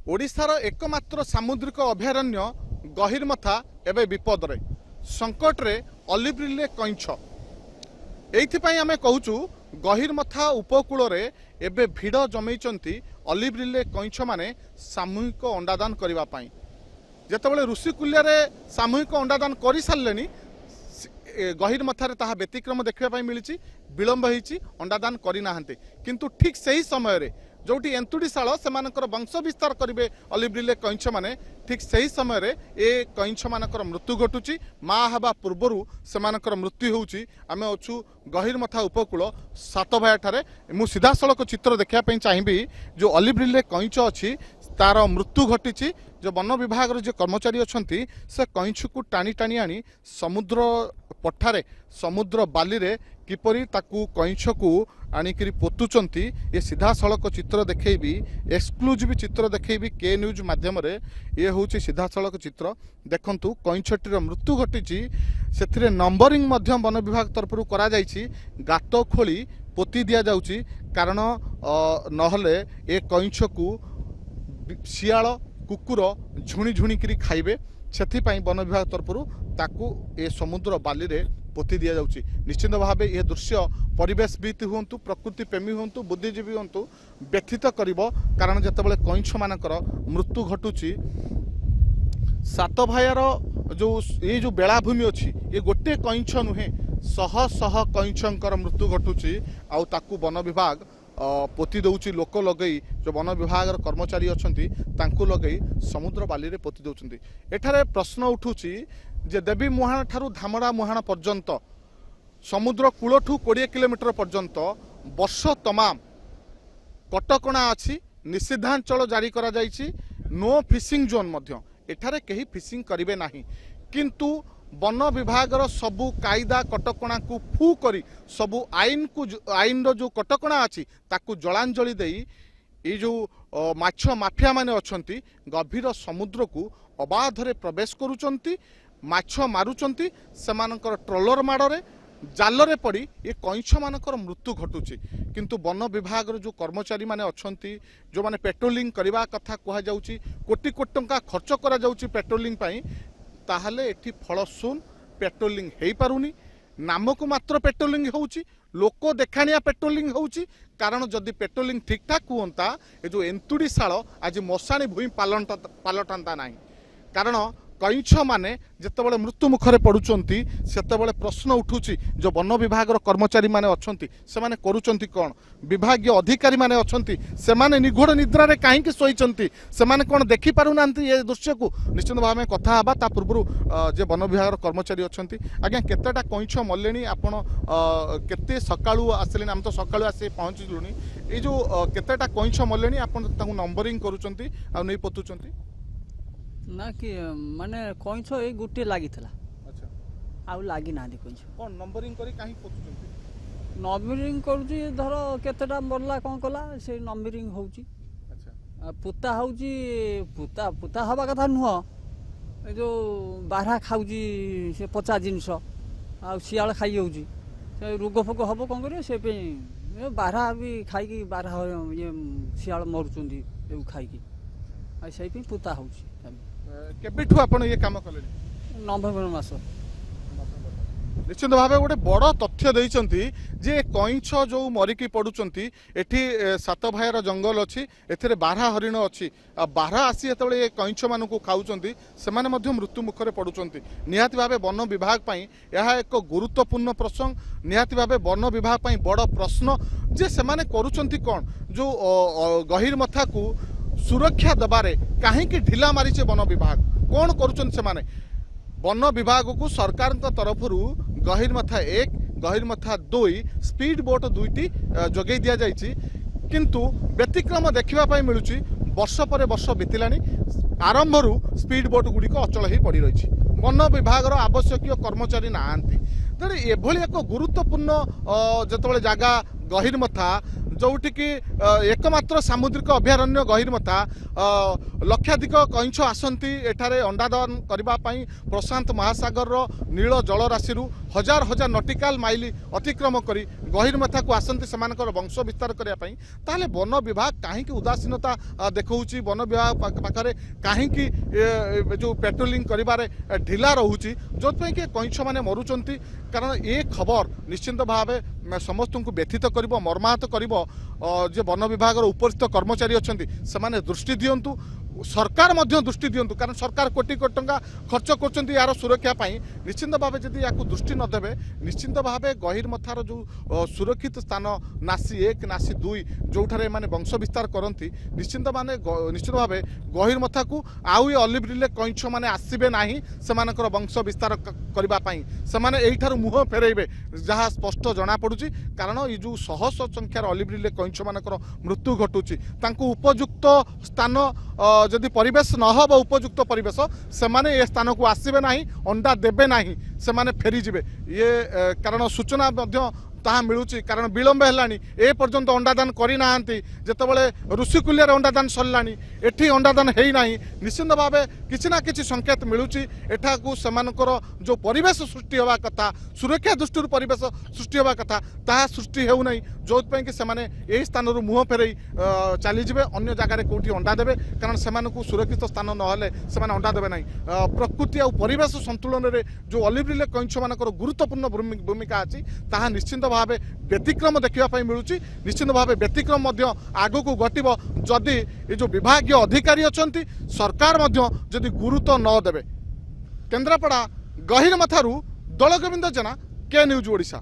ओडिशार एकमात्र सामुद्रिक अभयारण्य गहिरमथा एवं विपद संकट रे अलिब्रिले कईछ एइथिपाई आमे कहूचु गहिरमथा उपकूल रे एबे भिड़ जमैचंती अलिब्रिले कईछ माने सामूहिक अंडादान करिवा पाई जेतेबेले ऋषिकुल्या रे सामूहिक अंडादान करि सारलेनी गहिरमथारे ताहा व्यतिक्रम देखा मिली विलंब होती अंडादान करना किंतु ठीक सही समय रे जोटी एंतुड़ीशाल से वंश विस्तार करेंगे अलिब्रिले कईछ मैंने ठीक सही समय रे ए कईछ मानकर मृत्यु घटुची माँ हवा पूर्वर से मृत्यु होउची आमे अच्छु गहिरमथा उपकूल सातभाया ठारे मु सीधा सड़क चित्र देखापी चाहिए जो अलिब्रिले कईछ अच्छी तार मृत्यु घटी जो वन विभाग जो कर्मचारी अच्छा से कईछ को टाणी टाणी आनी समुद्र पठारे समुद्र बाली रे किपरि ताकू कईछ को आणिक पोतुचंती ये सीधा सड़क चित्र देखी एक्सक्लूसिव चित्र देखी के न्यूज माध्यम ये हूँ सीधा सड़क चित्र देखंतु कईछटीर मृत्यु घटी से नंबरिंग वन विभाग तरफ करा गात खोली पोती दि जाउची कारण नहले ए कईछ को शियाल कुकुर झुणी झुणिकी खाइबे से वन विभाग तरफ ताकू ए समुद्र बाली रे पोती दि जाउची निश्चित भाव यह दृश्य परिवेशविद हूँ प्रकृति प्रेमी हूँ बुद्धिजीवी हूँ व्यथित करिवो कारण जेतेबेले कईछ मानकर मृत्यु घटुची सातभायार जो बेलाभूमि अच्छी ये गोटे कईछ नुहे शह शह कईछंकर मृत्यु घटुची आउ ताकू वन विभाग पोती दौची लोक लगई जो वन विभाग कर्मचारी अच्छी लगई समुद्र बाली रे पोती दौरान एठारे प्रश्न उठुची जे देवी मुहाण ठारू धामड़ा मुहाण पर्यंत समुद्र कूलठू 20 किलोमीटर पर्यंत वर्ष तमाम कटकणा अच्छी निषेधांचल जारी करा जाइछि नो फिशिंग जोन मध्य एठारे कहीं फिशिंग करिवे नाही किंतु वन विभाग सबू कायदा कटकणा को फू करी सबू आईन जो कटकणा अच्छी ताकू जलांजलि देई ये जो माछ माफिया माने अछंती गभीर समुद्र को अबाधरे प्रवेश करुचंती माछ मारुचंती सेमानकर ट्रोलर माड़े जालरे पड़ी ये कईछ मानकर मृत्यु घटुची किंतु वन विभाग जो कर्मचारी माने अछंती जो माने पेट्रोलिंग करबा कथा कहा जाउची कोटी कोटी टंका खर्च करा जाउची पेट्रोलिंग पई ताहले एठी फलसून पेट्रोलिंग हेई पारुनी नामक मात्र पेट्रोलिंग होउची लोक देखाणिया पेट्रोलिंग होउची कारण जदि पेट्रोलिंग ठीक ठाक हुंता ए जो एंतुड़ीशाल आज मशाणी भूमि पालटांता नाही कारण कईछ माने जेतेबेले मृत्यु मुखरे पड़ुचंती सेतेबेले प्रश्न उठुची जो वन विभाग कर्मचारी माने अछंती से माने करूचंती कोन विभागीय अधिकारी माने अछंती से माने निघोड़ निद्रा रे काहेकि सोईचंती से माने कोन देखि पारुनांती ये दृश्य को निश्चित भाव में कथा हबा ता पूर्व जे वन विभाग कर्मचारी अछंती आज्ञा केतेटा कईछ मल्लेनी आपण केते सकाळू आसलेनी हम तो सकाळू आसे पहुंचलुनी ए जो केतेटा कईछ मल्लेनी आपण ताकू नंबरिंग करूचंती आ नै पतुचंती ना कि माने कईछ ए गुटे लागी थला अच्छा आउ लागी ना दे कईछ कोन नंबरिंग करी काहे पतुचंती नंबरिंग करूची धर केतेटा मरला कोन कला से नंबरिंग होउची अच्छा पुता होउची पुता पुता हवा कथा नुह ए जो बारहा खाउची से पचा जिंस आ सियाल खाई होउची से रोग फोग हबो कोन करे से पे बारहा भी खाई की बारहा ये सियाल मरुचंदी ए खाई की आ से पे पुता होउची केबिठु आपण ये काम कले नवेम्बर मास निश्चित भाव गोटे बड़ तथ्य देइचंती जे कईछ जो मरिकी पड़ुचंती एठी सातभायार जंगल अच्छी एथिरे बारहा हरिण अच्छी आ बारहा आसी जेतेबेले ए कईछ मानकु खाउचंती सेमाने मध्य मृत्यु मुखरे पड़ुचंती निहाती भावे वन विभाग पई यह एक गुरुत्वपूर्ण प्रसंग निहाती भावे वन विभाग पई बड़ प्रश्न जे सेमाने करूचंती कोन जो गहिरमथा को सुरक्षा दबारे काहेकि ढिला मारिचे वन विभाग कौन करुचन से माने वन विभाग को सरकार तरफ गहिरमथा 1 गहिरमथा 2 स्पीड बोट 2टी जोगे दि जाइए किंतु व्यतिक्रम देखा मिलूँ वर्ष पर वर्ष बीतलानी आरंभ स्पीड बोट गुड़िक अचल हो पड़ रही वन विभाग आवश्यक कर्मचारी नहांती तेणु एभली एक गुरुत्वपूर्ण जिते जगह गहिरमथा जोटिकी एकमात्र सामुद्रिक अभयारण्य गहिरमथा लक्षाधिक कईंछ आसती एठारे अंडादान करने प्रशांत महासागर नील जलराशि हजार हजार नटिकाल माइल अतिक्रम कर गहिरमथा को आसती से वंश विस्तार करने ताले वन विभाग कहीं उदासीनता देखा वन विभाग पाखे कहीं जो पेट्रोलिंग कर ढिला रोचे जो कि कईंछ मैंने मरुंच कारण ये खबर निश्चिंत भाव समस्त को व्यथित कर मर्माहत कर वन विभाग उपस्थित कर्मचारी अच्छा से दृष्टि दिंतु सरकार मध्य दृष्टि दिंतु कारण सरकार कोटी कोटी टंका खर्च कर यार सुरक्षा निश्चिंत भाव जदि या दृष्टि नदेवे निश्चिंत भाव गहिरमथार जो सुरक्षित स्थान नासी 1 नासी 2 जो वंश विस्तार करती निश्चिंत भाव गहिरमथा को आउ अलिव रिले कईंछ मैंने आसबे ना से वंश विस्तार करने से मुह फेरइबे जहाँ स्पष्ट जना पड़ुची कारण ये जो शह संख्यार अलिव रिले कईंछ मानकर मृत्यु घटुची उपयुक्त स्थान जदि परिवेश न हो उपयुक्त परिवेश से माने ए स्थान को आसबे ना अंडा देबे ना से माने फेरी जिबे ये कारण सूचना ताहा मिलूची कारण विलंब है ए पर्यंत अंडादान करना जितेबाला ऋषिकुलिया अंडादान सरलानी एठी अंडादान है ना निश्चिंत भाव किसी ना किसी संकेत मिलूची एठाकू सेमानकर जो परिवेश सृष्टि होगा कथा सुरक्षा दृष्टि परिवेश सृष्टि होगा कथा ताहा सृष्टि हो नहीं जो कि से स्थान मुह फेरई चलीजे अन्य जगार कौटी अंडा देवे कारण से सुरक्षित स्थान ना से अंडा देवे ना प्रकृति और परिवेश संतुलन में जो अलिव रिले कईंछ मानकर गुरुत्वपूर्ण भूमिका अच्छी ताहा निश्चिंत भाव व्यतिक्रम देखा मिलूँ निश्चित भाव व्यतिक्रम आग को घटव जदि ये जो विभागीय अधिकारी अच्छा सरकार जदि गुरुत्व न देवे। केन्द्रापड़ा गहिरमथारू दलगोविंद जेना के न्यूज ओडिशा।